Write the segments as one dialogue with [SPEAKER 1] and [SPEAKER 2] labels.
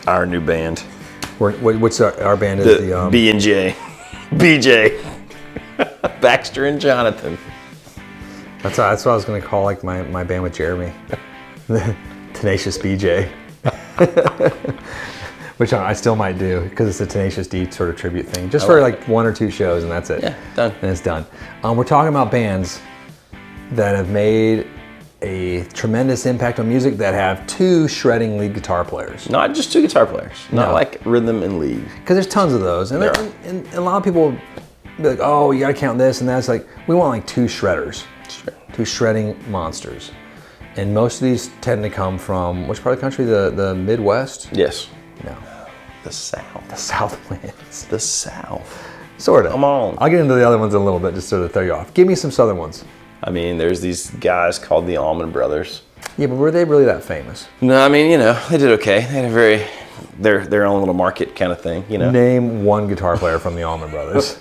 [SPEAKER 1] our new band.
[SPEAKER 2] What's our band? Is
[SPEAKER 1] The B&J. BJ. Baxter and Jonathan.
[SPEAKER 2] That's what I was going to call like my band with Jeremy. Tenacious BJ. Which I still might do because it's a Tenacious D sort of tribute thing. Just for like 1 or 2 shows and that's it.
[SPEAKER 1] Yeah, done.
[SPEAKER 2] And it's done. We're talking about bands that have made a tremendous impact on music that have 2 shredding lead guitar players.
[SPEAKER 1] Not just 2 guitar players. Not like rhythm and lead.
[SPEAKER 2] Because there's tons of those. And, and a lot of people be like, oh, you got to count this and that. It's like, we want like 2 shredders.
[SPEAKER 1] Sure.
[SPEAKER 2] 2 shredding monsters. And most of these tend to come from, which part of the country? The Midwest?
[SPEAKER 1] Yes.
[SPEAKER 2] No.
[SPEAKER 1] The South.
[SPEAKER 2] The Southlands.
[SPEAKER 1] The South.
[SPEAKER 2] Sort of.
[SPEAKER 1] Come on.
[SPEAKER 2] I'll get into the other ones in a little bit just to throw you off. Give me some Southern ones.
[SPEAKER 1] I mean, there's these guys called the Allman Brothers.
[SPEAKER 2] Yeah, but were they really that famous?
[SPEAKER 1] No, I mean, they did okay. They had their own little market kind of thing,
[SPEAKER 2] Name one guitar player from the Allman Brothers.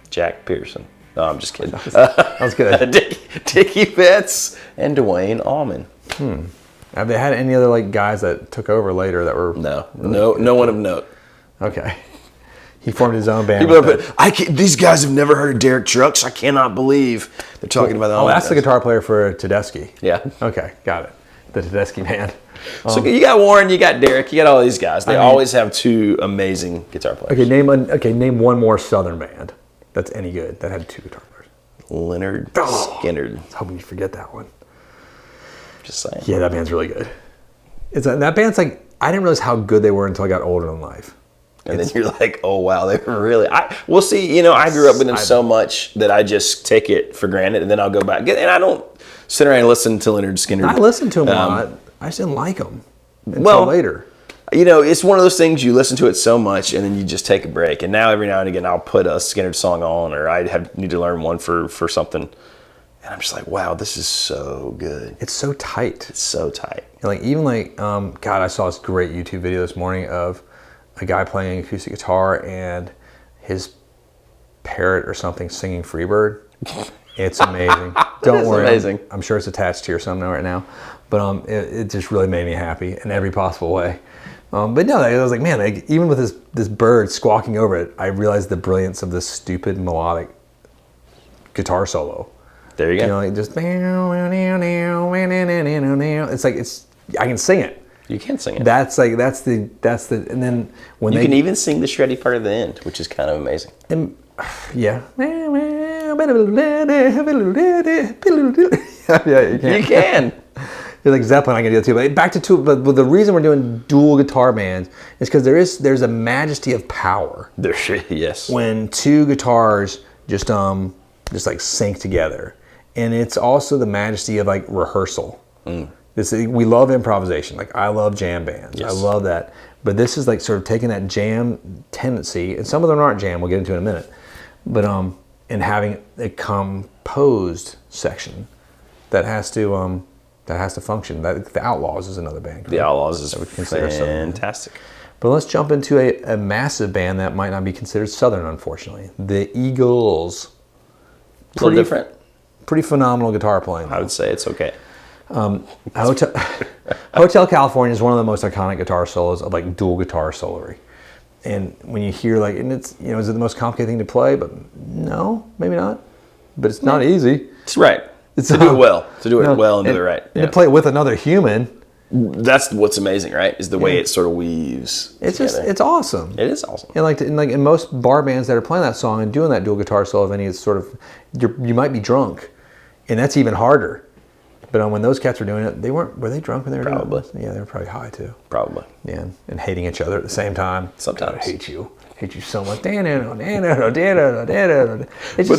[SPEAKER 1] Jack Pearson. No, I'm just kidding.
[SPEAKER 2] That was good.
[SPEAKER 1] Dickie Betts and Dwayne Allman.
[SPEAKER 2] Have they had any other like guys that took over later that were
[SPEAKER 1] No one of note.
[SPEAKER 2] Okay. He formed his own band.
[SPEAKER 1] These guys have never heard of Derek Trucks. I cannot believe they're talking about that.
[SPEAKER 2] Oh, that's the guitar player for Tedeschi.
[SPEAKER 1] Yeah.
[SPEAKER 2] Okay, got it. The Tedeschi band.
[SPEAKER 1] So you got Warren, you got Derek, you got all these guys. They always have 2 amazing guitar players.
[SPEAKER 2] Okay, name one more Southern band that's any good that had 2 guitar players.
[SPEAKER 1] Leonard Skinner.
[SPEAKER 2] I was hoping you forget that one.
[SPEAKER 1] Just saying.
[SPEAKER 2] Yeah, that band's really good. That band's like, I didn't realize how good they were until I got older in life.
[SPEAKER 1] And then you're like, oh wow, they were really. We'll see. I grew up with them so much that I just take it for granted, and then I'll go back. And I don't sit around and listen to Leonard Skinner.
[SPEAKER 2] I listened to him a lot. I just didn't like him until later.
[SPEAKER 1] It's one of those things you listen to it so much, and then you just take a break. And now every now and again, I'll put a Skinner song on, or I need to learn one for something, and I'm just like, wow, this is so good.
[SPEAKER 2] It's so tight.
[SPEAKER 1] It's so tight.
[SPEAKER 2] And God, I saw this great YouTube video this morning of a guy playing acoustic guitar and his parrot or something singing Freebird. It's amazing. Don't worry.
[SPEAKER 1] Amazing.
[SPEAKER 2] I'm sure it's attached to your something right now. But it just really made me happy in every possible way. But no, I was like, man, even with this bird squawking over it, I realized the brilliance of this stupid melodic guitar solo.
[SPEAKER 1] There you go.
[SPEAKER 2] Just it's like I can sing it.
[SPEAKER 1] You can sing it.
[SPEAKER 2] That's the and then when
[SPEAKER 1] you can even sing the shreddy part at the end, which is kind of amazing.
[SPEAKER 2] Yeah.
[SPEAKER 1] Yeah, you can.
[SPEAKER 2] You're like Zeppelin, I can do that too. But back to but the reason we're doing dual guitar bands is because there's a majesty of power.
[SPEAKER 1] Yes.
[SPEAKER 2] When 2 guitars just like sync together, and it's also the majesty of like rehearsal. We love improvisation. Like I love jam bands. Yes. I love that. But this is like sort of taking that jam tendency, and some of them aren't jam. We'll get into it in a minute. But and having a composed section that has to function. The Outlaws is another band.
[SPEAKER 1] The Outlaws is fantastic.
[SPEAKER 2] But let's jump into a massive band that might not be considered Southern, unfortunately. The Eagles.
[SPEAKER 1] A little different.
[SPEAKER 2] Pretty phenomenal guitar playing, though.
[SPEAKER 1] I would say it's okay.
[SPEAKER 2] Hotel California is one of the most iconic guitar solos of like dual guitar solory. And when you hear and it's, is it the most complicated thing to play? But no, maybe not. But it's not easy.
[SPEAKER 1] It's right. To do it well. To do it well and do it right.
[SPEAKER 2] And to play it with another human.
[SPEAKER 1] That's what's amazing, right? Is the way it sort of weaves.
[SPEAKER 2] It's awesome.
[SPEAKER 1] It is awesome.
[SPEAKER 2] And in most bar bands that are playing that song and doing that dual guitar solo of any, it's sort of, you might be drunk. And that's even harder. But when those cats were doing it, were they drunk when they were doing it?
[SPEAKER 1] Probably.
[SPEAKER 2] Yeah, they were probably high too.
[SPEAKER 1] Probably.
[SPEAKER 2] Yeah, and hating each other at the same time.
[SPEAKER 1] Sometimes.
[SPEAKER 2] I hate you so much. But they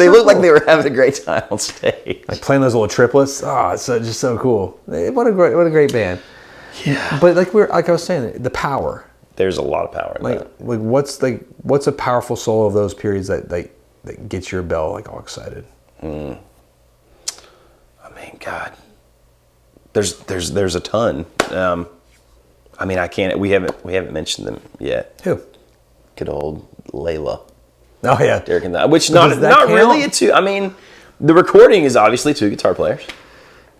[SPEAKER 1] looked like they were having a great time on stage.
[SPEAKER 2] Like playing those little triplets. Oh, it's just so cool. What a great band.
[SPEAKER 1] Yeah.
[SPEAKER 2] But like I was saying, the power.
[SPEAKER 1] There's a lot of power in that.
[SPEAKER 2] Like what's a powerful solo of those periods that gets your bell like all excited?
[SPEAKER 1] I mean, God. There's a ton. I can't. We haven't mentioned them yet.
[SPEAKER 2] Who?
[SPEAKER 1] Good old Layla.
[SPEAKER 2] Oh yeah,
[SPEAKER 1] Derek and that. Which not really a 2. I mean, the recording is obviously 2 guitar players,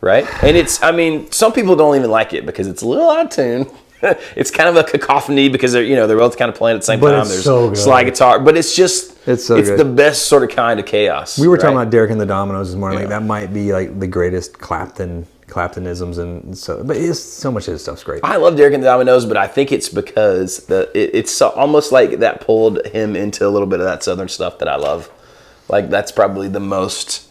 [SPEAKER 1] right? And it's. I mean, some people don't even like it because it's a little out of tune. it's kind of a cacophony because they're both kind of playing at the same
[SPEAKER 2] But
[SPEAKER 1] time.
[SPEAKER 2] it's
[SPEAKER 1] There's
[SPEAKER 2] so good.
[SPEAKER 1] slide guitar, but it's
[SPEAKER 2] so good.
[SPEAKER 1] the best sort of kind of chaos.
[SPEAKER 2] We were talking about Derek and the Dominos this morning.
[SPEAKER 1] Yeah.
[SPEAKER 2] Like that might be like the greatest Claptonisms, and so. But it's so much of this stuff's great.
[SPEAKER 1] I love Derek and the Dominos, but I think it's because it's almost like that pulled him into a little bit of that Southern stuff that I love. Like that's probably the most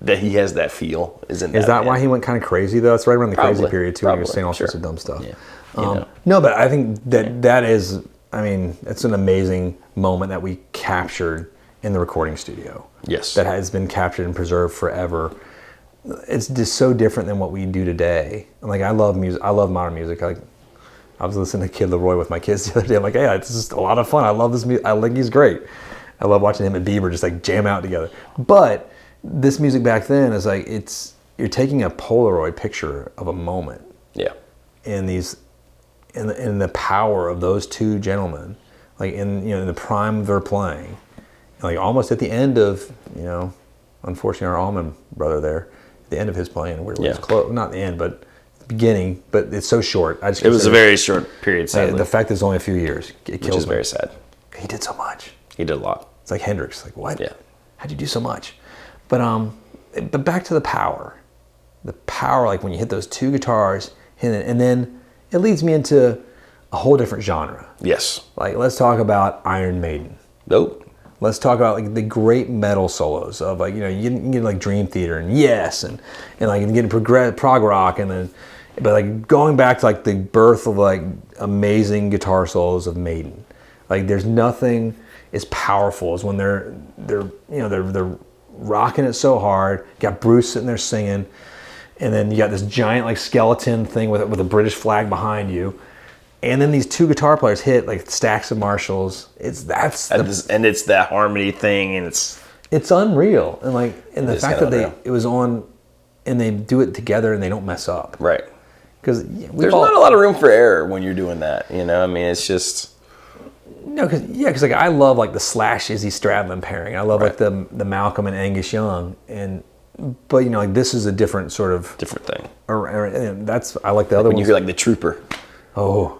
[SPEAKER 1] that he has that feel is in that.
[SPEAKER 2] Is that
[SPEAKER 1] band.
[SPEAKER 2] why he went kind of crazy though? It's right around the crazy
[SPEAKER 1] Probably.
[SPEAKER 2] period too, when he was saying all sorts of dumb stuff.
[SPEAKER 1] Yeah.
[SPEAKER 2] No, but I think that is. I mean, it's an amazing moment that we captured in the recording studio.
[SPEAKER 1] Yes.
[SPEAKER 2] That has been captured and preserved forever. It's just so different than what we do today. Like I love music. I love modern music. Like I was listening to Kid Leroy with my kids the other day. I'm like, hey, it's just a lot of fun. I love this music. I think he's great. I love watching him and Bieber just like jam out together. But this music back then is like you're taking a Polaroid picture of a moment.
[SPEAKER 1] Yeah.
[SPEAKER 2] In the power of those two gentlemen, like in the prime of their playing, like almost at the end of unfortunately our Allman brother there, at the end of his playing, where it was close, not the end, but the beginning, but it's so short.
[SPEAKER 1] It was a very short period. Sadly.
[SPEAKER 2] The fact that it's only a few years, which
[SPEAKER 1] is very sad.
[SPEAKER 2] He did so much.
[SPEAKER 1] He did a lot.
[SPEAKER 2] It's like Hendrix. Like what?
[SPEAKER 1] Yeah.
[SPEAKER 2] How'd you do so much? But back to the power. The power, like when you hit those two guitars, and then it leads me into a whole different genre.
[SPEAKER 1] Yes.
[SPEAKER 2] Like let's talk about Iron Maiden.
[SPEAKER 1] Nope.
[SPEAKER 2] Let's talk about like the great metal solos of like you can get like Dream Theater and Yes and like you can get prog rock and then but like going back to like the birth of like amazing guitar solos of Maiden. Like there's nothing as powerful as when they're rocking it so hard. You got Bruce sitting there singing, and then you got this giant like skeleton thing with a British flag behind you. And then these two guitar players hit like stacks of Marshalls. It's
[SPEAKER 1] that harmony thing, and
[SPEAKER 2] it's unreal. And the fact that
[SPEAKER 1] unreal.
[SPEAKER 2] it was on, and they do it together and they don't mess up.
[SPEAKER 1] Right.
[SPEAKER 2] Because
[SPEAKER 1] there's not a lot of room for error when you're doing that. I mean, it's just
[SPEAKER 2] because like I love like the Slash Izzy Stradlin pairing. I love like the Malcolm and Angus Young, but like this is a different sort of
[SPEAKER 1] different thing.
[SPEAKER 2] And that's I like the other
[SPEAKER 1] when
[SPEAKER 2] ones.
[SPEAKER 1] You hear like the Trooper.
[SPEAKER 2] Oh,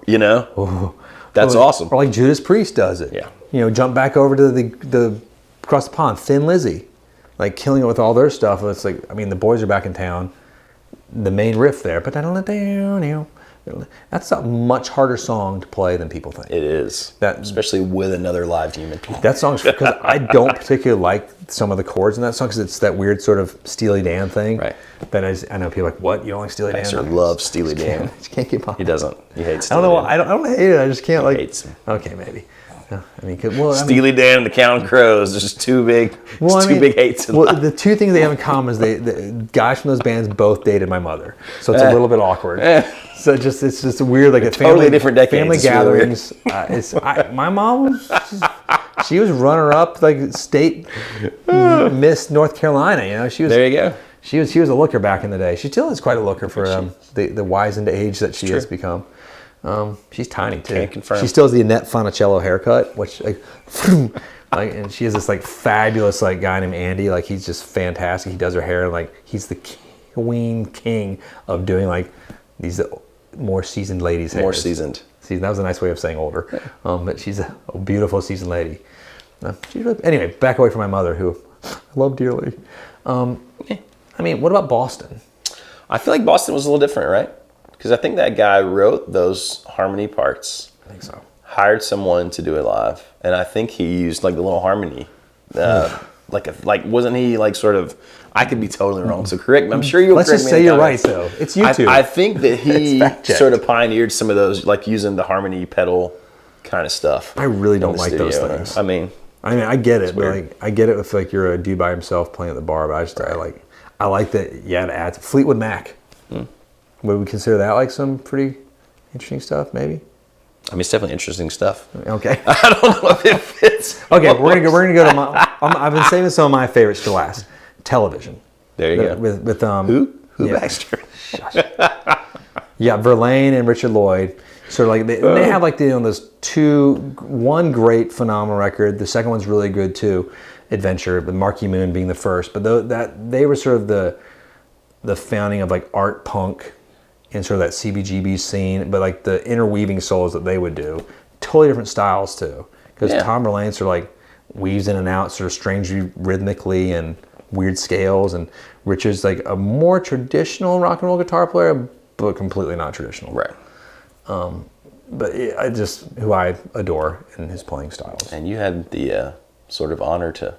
[SPEAKER 1] that's awesome.
[SPEAKER 2] Or like Judas Priest does it.
[SPEAKER 1] Yeah.
[SPEAKER 2] Jump back over to the across the pond, Thin Lizzy, like killing it with all their stuff. It's like the boys are back in town. The main riff there, but that's a much harder song to play than people think.
[SPEAKER 1] It is. Especially with another live human.
[SPEAKER 2] That song's because I don't particularly like some of the chords in that song because it's that weird sort of Steely Dan thing.
[SPEAKER 1] Right.
[SPEAKER 2] That I know people are like, what? You don't like Steely Dan?
[SPEAKER 1] Baxter loves Steely Dan.
[SPEAKER 2] I just can't keep on.
[SPEAKER 1] He doesn't. He hates Steely
[SPEAKER 2] I don't know.
[SPEAKER 1] Dan.
[SPEAKER 2] I don't hate it. I just can't like.
[SPEAKER 1] He hates him.
[SPEAKER 2] Okay, maybe.
[SPEAKER 1] Steely Dan and the Counting Crows. There's just two big hates.
[SPEAKER 2] The two things they have in common is the guys from those bands both dated my mother, so it's a little bit awkward. So it's just weird, like
[SPEAKER 1] totally different decades.
[SPEAKER 2] Family
[SPEAKER 1] it's
[SPEAKER 2] gatherings. Really my mom she was runner up like state Miss North Carolina. She was.
[SPEAKER 1] There you go.
[SPEAKER 2] She was a looker back in the day. She still is quite a looker for the wizened age that she has become. She's tiny too.
[SPEAKER 1] Can't confirm.
[SPEAKER 2] She still has the Annette Funicello haircut, which and she has this like fabulous like guy named Andy. Like he's just fantastic. He does her hair and like he's the king of doing like these more seasoned ladies' hair.
[SPEAKER 1] More seasoned.
[SPEAKER 2] That was a nice way of saying older. But she's a beautiful seasoned lady. Anyway, back away from my mother, who I love dearly. What about Boston?
[SPEAKER 1] I feel like Boston was a little different, right? Because I think that guy wrote those harmony parts.
[SPEAKER 2] I think so.
[SPEAKER 1] Hired someone to do it live, and I think he used like the little harmony, wasn't he like sort of? I could be totally wrong, so correct me. I'm sure you'll.
[SPEAKER 2] Let's
[SPEAKER 1] correct
[SPEAKER 2] just
[SPEAKER 1] me
[SPEAKER 2] say you're right, though. It's YouTube.
[SPEAKER 1] I think that he sort of pioneered some of those, like using the harmony pedal kind of stuff.
[SPEAKER 2] I really don't like those things.
[SPEAKER 1] I mean,
[SPEAKER 2] I get it, but like I get it if like you're a dude by himself playing at the bar. But I like that. Yeah, to add Fleetwood Mac. Would we consider that like some pretty interesting stuff? Maybe.
[SPEAKER 1] It's definitely interesting stuff.
[SPEAKER 2] Okay.
[SPEAKER 1] I don't know if it fits.
[SPEAKER 2] Okay, we're gonna go to my. I've been saving some of my favorites to last. Television.
[SPEAKER 1] There you go.
[SPEAKER 2] With
[SPEAKER 1] who Baxter?
[SPEAKER 2] Shush. Yeah, Verlaine and Richard Lloyd. So like they have like those one great phenomenal record. The second one's really good too, Adventure. But Marquee Moon being the first. But they were sort of the founding of like art punk in sort of that CBGB scene, but like the interweaving solos that they would do, totally different styles too. Because Tom Verlaine sort of like weaves in and out sort of strangely rhythmically and weird scales, and Richard's like a more traditional rock and roll guitar player, but completely not traditional.
[SPEAKER 1] Right.
[SPEAKER 2] But I just, who I adore in his playing styles.
[SPEAKER 1] And you had the sort of honor to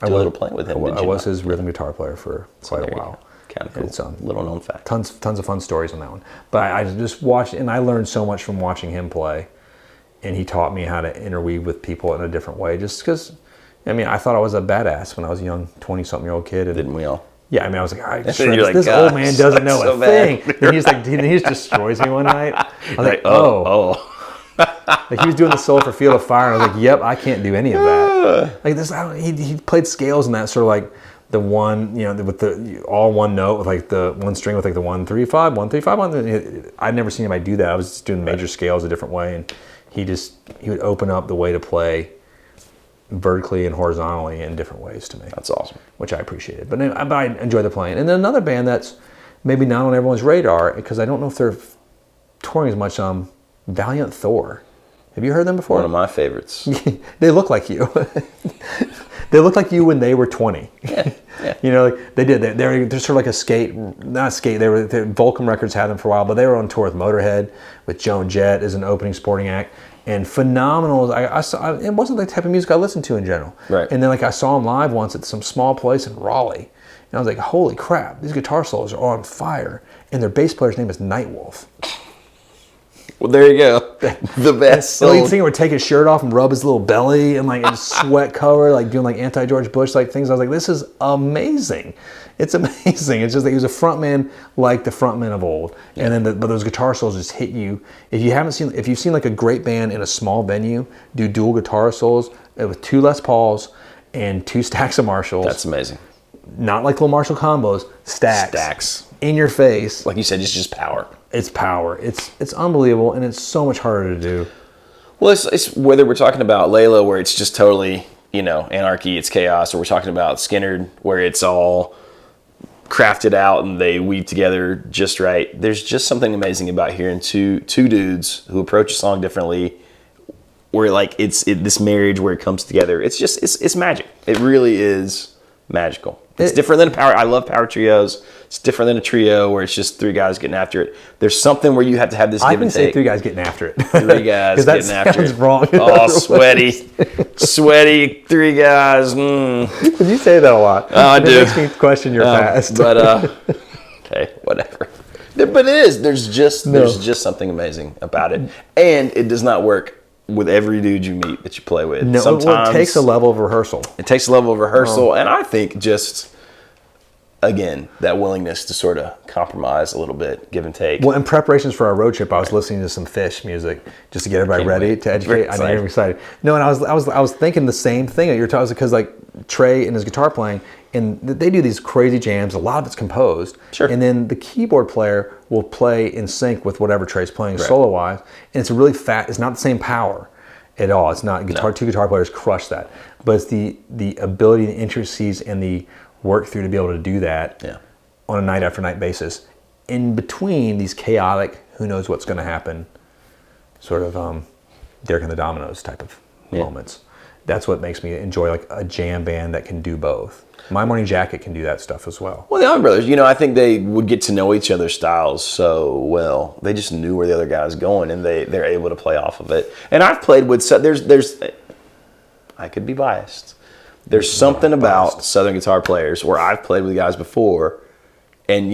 [SPEAKER 1] do a little playing with him.
[SPEAKER 2] I was his rhythm guitar player for quite a while.
[SPEAKER 1] Kind of cool. It's a little known fact.
[SPEAKER 2] Tons of fun stories on that one. But I just watched, and I learned so much from watching him play. And he taught me how to interweave with people in a different way. Just because, I mean, I thought I was a badass when I was a young 20-something-year-old kid. And
[SPEAKER 1] didn't we all?
[SPEAKER 2] Yeah, I mean, I was like,
[SPEAKER 1] this
[SPEAKER 2] old man doesn't know a thing. And he's like, he just destroys me one night. I was like, oh. Like he was doing the solo for Field of Fire, and I was like, yep, I can't do any of that. Like this, he played scales in that sort of like the one, with the all one note with like the one string with like the 1 3 5 1 3 5 1. I'd never seen anybody do that. I was just doing major scales a different way, and he would open up the way to play vertically and horizontally in different ways to me.
[SPEAKER 1] That's awesome.
[SPEAKER 2] Which I appreciated. But I enjoy the playing. And then another band that's maybe not on everyone's radar, because I don't know if they're touring as much, Valiant Thor. Have you heard them before?
[SPEAKER 1] One of my favorites.
[SPEAKER 2] They look like you. They look like you when they were 20.
[SPEAKER 1] Yeah.
[SPEAKER 2] Like they did. They're sort of like a skate, not skate. Volcom Records had them for a while, but they were on tour with Motorhead, with Joan Jett as an opening supporting act, and phenomenal. I saw. It wasn't the type of music I listened to in general.
[SPEAKER 1] Right.
[SPEAKER 2] And then like I saw them live once at some small place in Raleigh, and I was like, holy crap, these guitar solos are on fire. And their bass player's name is Nightwolf.
[SPEAKER 1] Well, there you go. The best.
[SPEAKER 2] The lead singer would take his shirt off and rub his little belly and like sweat cover, like doing like anti-George Bush like things. I was like, this is amazing. It's amazing. It's just that he was a frontman like the frontmen of old. Yeah. And then but those guitar solos just hit you. If you've seen like a great band in a small venue do dual guitar solos with 2 Les Pauls and 2 stacks of Marshalls.
[SPEAKER 1] That's amazing.
[SPEAKER 2] Not like little Marshall combos, stacks. In your face.
[SPEAKER 1] Like you said, it's just power.
[SPEAKER 2] It's power. It's unbelievable, and it's so much harder to do.
[SPEAKER 1] Well, it's whether we're talking about Layla, where it's just totally, anarchy, it's chaos, or we're talking about Skynyrd, where it's all crafted out and they weave together just right. There's just something amazing about hearing two dudes who approach a song differently, where like it's this marriage where it comes together. It's just it's magic. It really is magical. It's different than a power. I love power trios. It's different than a trio where it's just 3 guys getting after it. There's something where you have to have this give and take.
[SPEAKER 2] I can say 3 guys getting after it.
[SPEAKER 1] 3 guys getting after it.
[SPEAKER 2] Wrong.
[SPEAKER 1] Oh, sweaty 3 guys. Mm.
[SPEAKER 2] You say that a lot.
[SPEAKER 1] I do.
[SPEAKER 2] It makes me question your past.
[SPEAKER 1] But hey, whatever. But it is. There's just something amazing about it, and it does not work with every dude you meet that you play with.
[SPEAKER 2] No,
[SPEAKER 1] sometimes
[SPEAKER 2] it takes a level of rehearsal.
[SPEAKER 1] And I think just, again, that willingness to sort of compromise a little bit, give and take.
[SPEAKER 2] Well, in preparations for our road trip, I was listening to some Fish music just to get everybody ready to educate. I know you're excited. No, and I was thinking the same thing that you're talking, because like Trey and his guitar playing, and they do these crazy jams. A lot of it's composed. Sure. And then the keyboard player will play in sync with whatever Trey's playing solo-wise. And it's a really it's not the same power at all. It's not two guitar players crush that. But it's the ability, the intricacies, and the work through to be able to do that on a night after night basis. In between these chaotic, who knows what's going to happen, sort of Derek and the Dominos type of moments. That's what makes me enjoy like a jam band that can do both. My Morning Jacket can do that stuff as well. Well,
[SPEAKER 1] the Allman Brothers, I think they would get to know each other's styles so well. They just knew where the other guy was going, and they're able to play off of it. And I've played with there's I could be biased. There's something about Southern guitar players where I've played with guys before, and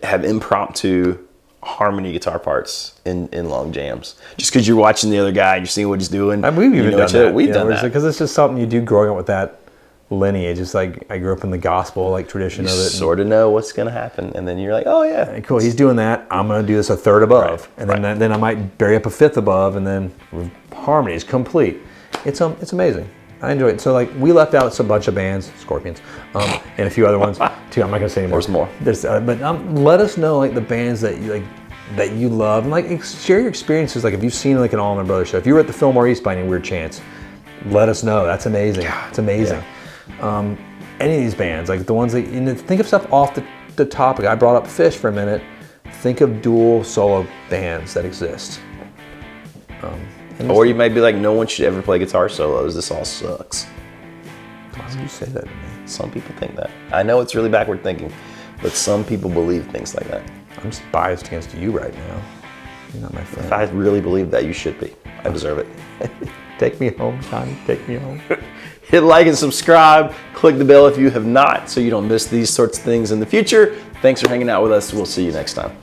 [SPEAKER 1] have impromptu harmony guitar parts in long jams. Just because you're watching the other guy, and you're seeing what he's doing.
[SPEAKER 2] We've even done that.
[SPEAKER 1] We've done that
[SPEAKER 2] because it's just something you do growing up with that lineage. It's like I grew up in the gospel like tradition of it.
[SPEAKER 1] Sort of know what's going to happen, and then you're like, oh yeah,
[SPEAKER 2] cool. He's doing that. I'm going to do this a third above, and then I might bury up a fifth above, and then harmony is complete. It's amazing. I enjoy it. So like we left out a bunch of bands, Scorpions, and a few other ones too. I'm not going to say anymore.
[SPEAKER 1] There's more.
[SPEAKER 2] But let us know like the bands that you love, and like share your experiences. Like if you've seen like an Allman Brothers show, if you were at the Fillmore East by any weird chance, let us know. That's amazing. It's amazing. Yeah. Any of these bands, like the ones that think of stuff off the topic. I brought up Fish for a minute. think of dual solo bands that exist.
[SPEAKER 1] Or you might be like, no one should ever play guitar solos. This all sucks.
[SPEAKER 2] Why would you say that to me?
[SPEAKER 1] Some people think that. I know it's really backward thinking, but some people believe things like that.
[SPEAKER 2] I'm just biased against you right now. You're not my friend.
[SPEAKER 1] If I really believe that, you should be. I deserve it.
[SPEAKER 2] Take me home, Johnny. Take me home.
[SPEAKER 1] Hit like and subscribe. Click the bell if you have not so you don't miss these sorts of things in the future. Thanks for hanging out with us. We'll see you next time.